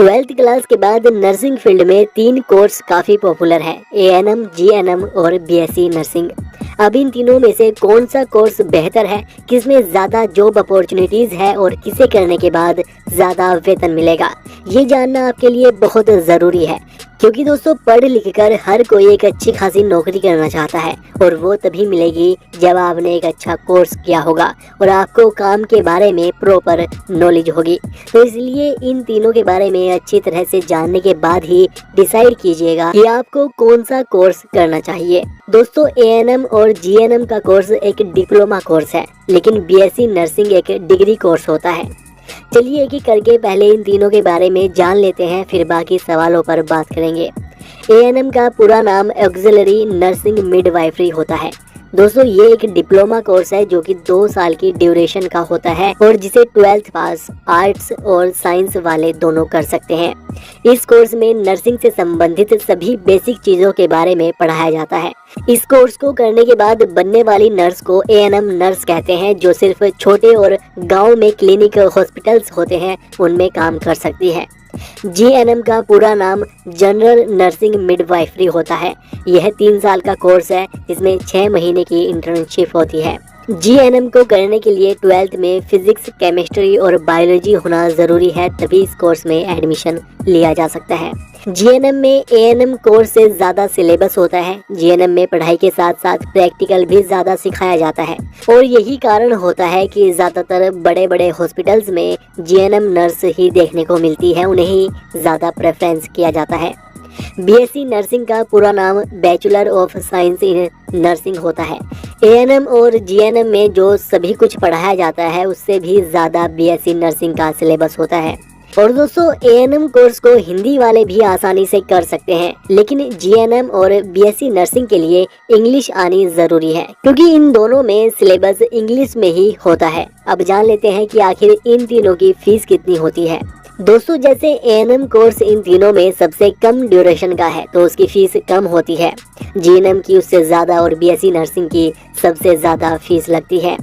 12th class के बाद nursing field में 3 कोर्स काफ़ी पॉपुलर है, एएनएम, जीएनएम और बीएससी नर्सिंग। अब इन तीनों में से कौन सा कोर्स बेहतर है, किसमें ज़्यादा जॉब अपॉर्चुनिटीज़ है और किसे करने के बाद ज़्यादा वेतन मिलेगा, ये जानना आपके लिए बहुत ज़रूरी है। क्योंकि दोस्तों पढ़ लिख कर हर कोई एक अच्छी खासी नौकरी करना चाहता है और वो तभी मिलेगी जब आपने एक अच्छा कोर्स किया होगा और आपको काम के बारे में प्रॉपर नॉलेज होगी। तो इसलिए इन तीनों के बारे में अच्छी तरह से जानने के बाद ही डिसाइड कीजिएगा कि आपको कौन सा कोर्स करना चाहिए। दोस्तों एएनएम और जीएनएम का कोर्स एक डिप्लोमा कोर्स है, लेकिन बीएससी नर्सिंग एक डिग्री कोर्स होता है। चलिए एक एक करके पहले इन तीनों के बारे में जान लेते हैं, फिर बाकी सवालों पर बात करेंगे। एएनएम का पूरा नाम ऑक्सिलरी नर्सिंग मिडवाइफरी होता है। दोस्तों ये एक डिप्लोमा कोर्स है जो कि 2 साल की ड्यूरेशन का होता है और जिसे 12th पास आर्ट्स और साइंस वाले दोनों कर सकते हैं। इस कोर्स में नर्सिंग से संबंधित सभी बेसिक चीजों के बारे में पढ़ाया जाता है। इस कोर्स को करने के बाद बनने वाली नर्स को एएनएम नर्स कहते हैं, जो सिर्फ छोटे और गांव में क्लिनिक हॉस्पिटल्स होते हैं उनमें काम कर सकती है। जीएनएम का पूरा नाम जनरल नर्सिंग मिडवाइफरी होता है। यह 3 साल का कोर्स है जिसमें 6 महीने की इंटर्नशिप होती है। जीएनएम को करने के लिए 12th में फिजिक्स, केमिस्ट्री और बायोलॉजी होना जरूरी है, तभी इस कोर्स में एडमिशन लिया जा सकता है। जीएनएम में एएनएम कोर्स से ज़्यादा सिलेबस होता है। जीएनएम में पढ़ाई के साथ साथ प्रैक्टिकल भी ज़्यादा सिखाया जाता है और यही कारण होता है कि ज़्यादातर बड़े बड़े हॉस्पिटल्स में जीएनएम नर्स ही देखने को मिलती है, उन्हें ही ज़्यादा प्रेफरेंस किया जाता है। बीएससी नर्सिंग का पूरा नाम bachelor of science in nursing होता है। एएनएम और जीएनएम में जो सभी कुछ पढ़ाया जाता है उससे भी ज़्यादा बीएससी नर्सिंग का सिलेबस होता है। और दोस्तों एएनएम कोर्स को हिंदी वाले भी आसानी से कर सकते हैं, लेकिन जीएनएम और बीएससी नर्सिंग के लिए इंग्लिश आनी जरूरी है, क्योंकि इन दोनों में सिलेबस इंग्लिश में ही होता है। अब जान लेते हैं कि आखिर इन तीनों की फीस कितनी होती है। दोस्तों जैसे एएनएम कोर्स इन तीनों में सबसे कम ड्यूरेशन का है तो उसकी फीस कम होती है, जीएनएम की उससे ज़्यादा और बीएससी नर्सिंग की सबसे ज़्यादा फीस लगती है।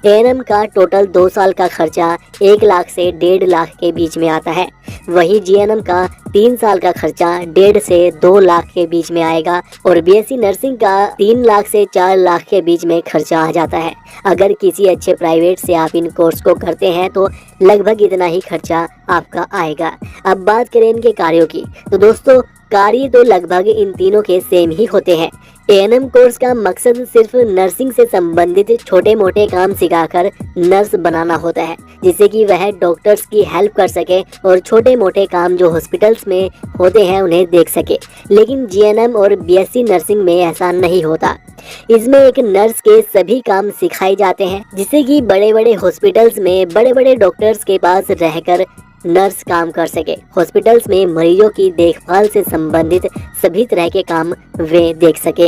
एएनएम का टोटल 2 साल का खर्चा 1 लाख से 1.5 लाख के बीच में आता है, वहीं जीएनएम का 3 साल का खर्चा 1.5 से 2 लाख के बीच में आएगा और बीएससी नर्सिंग का 3 लाख से 4 लाख के बीच में खर्चा आ जाता है। अगर किसी अच्छे प्राइवेट से आप इन कोर्स को करते हैं तो लगभग इतना ही खर्चा आपका आएगा। अब बात करें इनके कार्यों की, तो दोस्तों कार्य तो लगभग इन तीनों के सेम ही होते हैं। एएनएम कोर्स का मकसद सिर्फ नर्सिंग से संबंधित छोटे मोटे काम सिखाकर नर्स बनाना होता है, जिससे कि वह डॉक्टर्स की हेल्प कर सके और छोटे मोटे काम जो हॉस्पिटल्स में होते हैं उन्हें देख सके। लेकिन जीएनएम और बीएससी नर्सिंग में ऐसा नहीं होता। इसमें एक नर्स के सभी काम सिखाए जाते हैं, जिससे कि बड़े बड़े हॉस्पिटल्स में बड़े बड़े डॉक्टर्स के पास रहकर नर्स काम कर सके। हॉस्पिटल्स में मरीजों की देखभाल से संबंधित सभी तरह के काम वे देख सके।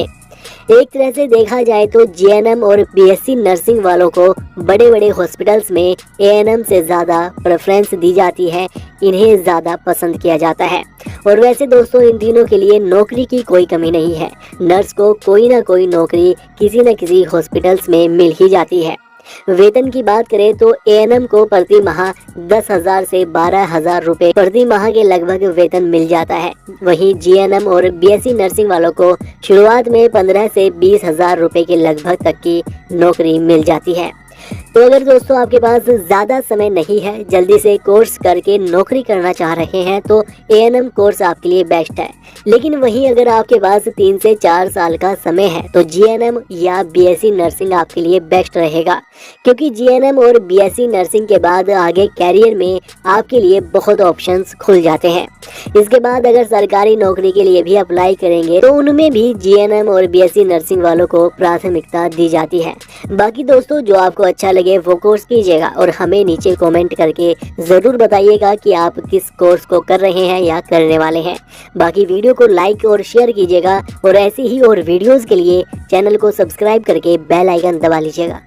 एक तरह से देखा जाए तो जीएनएम और बीएससी नर्सिंग वालों को बड़े बड़े हॉस्पिटल्स में एएनएम से ज़्यादा प्रेफरेंस दी जाती है, इन्हें ज़्यादा पसंद किया जाता है। और वैसे दोस्तों इन तीनों के लिए नौकरी की कोई कमी नहीं है, नर्स को कोई ना कोई नौकरी किसी न किसी हॉस्पिटल्स में मिल ही जाती है। वेतन की बात करें तो एएनएम को प्रति माह 10,000 से 12,000 रुपए प्रति माह के लगभग वेतन मिल जाता है। वहीं जीएनएम और बीएससी नर्सिंग वालों को शुरुआत में 15 से 20,000 रुपए के लगभग तक की नौकरी मिल जाती है। तो अगर दोस्तों आपके पास ज़्यादा समय नहीं है, जल्दी से कोर्स करके नौकरी करना चाह रहे हैं तो एएनएम कोर्स आपके लिए बेस्ट है। लेकिन वहीं अगर आपके पास 3 से 4 साल का समय है तो जीएनएम या बीएससी नर्सिंग आपके लिए बेस्ट रहेगा, क्योंकि जीएनएम और बीएससी नर्सिंग के बाद आगे कैरियर में आपके लिए बहुत ऑप्शंस खुल जाते हैं। इसके बाद अगर सरकारी नौकरी के लिए भी अप्लाई करेंगे तो उनमें भी जीएनएम और बीएससी नर्सिंग वालों को प्राथमिकता दी जाती है। बाकी दोस्तों जो आपको अच्छा लगे वो कोर्स कीजिएगा और हमें नीचे कमेंट करके ज़रूर बताइएगा कि आप किस कोर्स को कर रहे हैं या करने वाले हैं। बाकी वीडियो को लाइक और शेयर कीजिएगा और ऐसी ही और वीडियोस के लिए चैनल को सब्सक्राइब करके बेल आइकन दबा लीजिएगा।